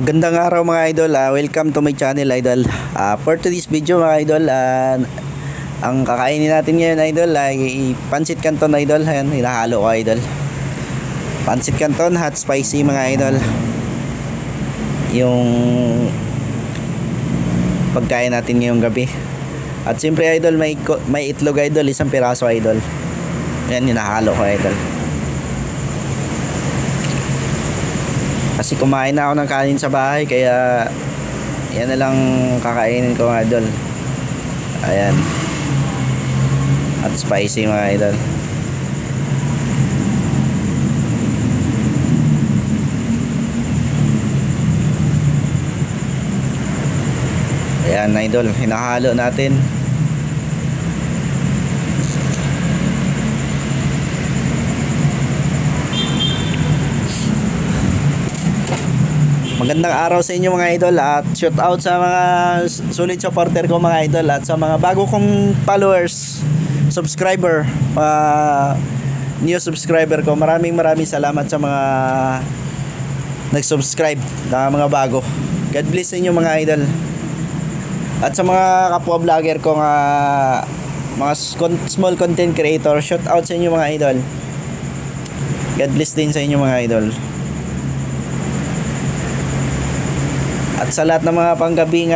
Magandang araw mga idol, welcome to my channel idol. For today's video mga idol, ang kakainin natin ngayon idol ay pansit canton idol. Ayan, hinahalo ko idol. Pansit canton, hot spicy mga idol. Yung pagkain natin ngayong gabi. At siyempre idol, may itlog idol, isang piraso idol. Ayan, hinahalo ko idol. Kasi kumain na ako ng kanin sa bahay, kaya yan na lang kakainin ko mga idol. Ayan, at spicy mga idol. Ayan idol, hinahalo natin. Magandang araw sa inyo mga idol, at shout out sa mga solid supporter ko mga idol, at sa mga bago kong followers, subscriber, new subscriber ko. Maraming salamat sa mga nag-subscribe na mga bago. God bless sa inyo mga idol. At sa mga kapwa vlogger ko, mga small content creator, shout out sa inyo mga idol. God bless din sa inyo mga idol. At sa lahat ng mga panggabi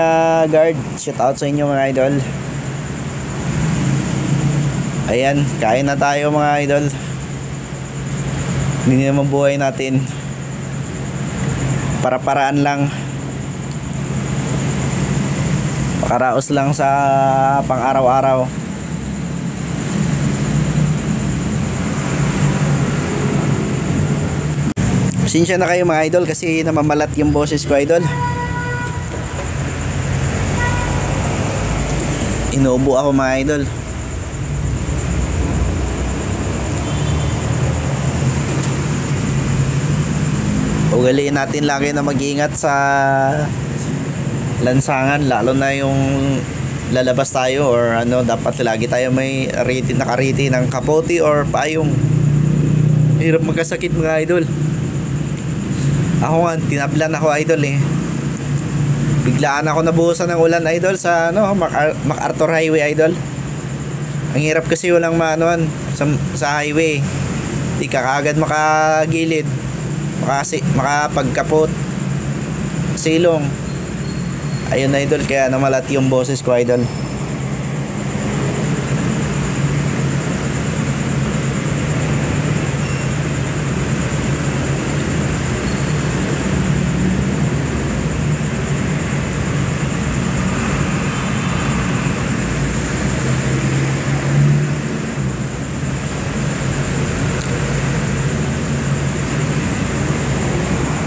guard, shout out sa inyo mga idol. Ayan, kain na tayo mga idol. Hindi naman buhay natin, para-paraan lang, pakaraos lang sa pang-araw-araw. Pasensya na kayo mga idol kasi namamalat yung boses ko idol. Inuubo ako mga idol. Ugaliin natin lagi na mag-iingat sa lansangan, lalo na yung lalabas tayo or ano, dapat lagi tayo may nakariti ng kapote or payong. Hirap magkasakit mga idol. Ako nga, tinaplan ako idol eh. Biglaan ako nabuhusan ng ulan idol sa MacArthur Highway idol. Ang hirap kasi walang maanuan sa highway. Di ka kaagad makagilid, makapagkapot, silong. Ayun idol, kaya namalat yung boses ko idol.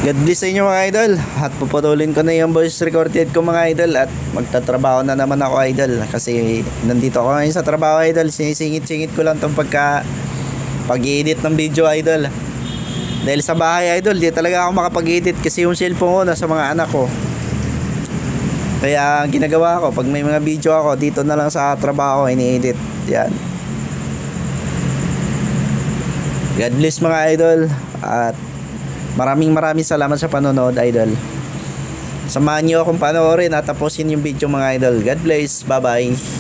God bless sa inyo mga idol. At puputulin ko na yung voice recorded ko mga idol, at magtatrabaho na naman ako idol. Kasi nandito ako ngayon sa trabaho idol. Sinisingit-singit ko lang itong pag-edit ng video idol. Dahil sa bahay idol, di talaga ako makapag-edit kasi yung cellphone ko nasa mga anak ko. Kaya ginagawa ko, pag may mga video ako, dito na lang sa trabaho ini-edit. Yan. God bless mga idol. At maraming salamat sa panonood idol. Samahan nyo akong panoorin at tapusin yung video mga idol. God bless, bye bye.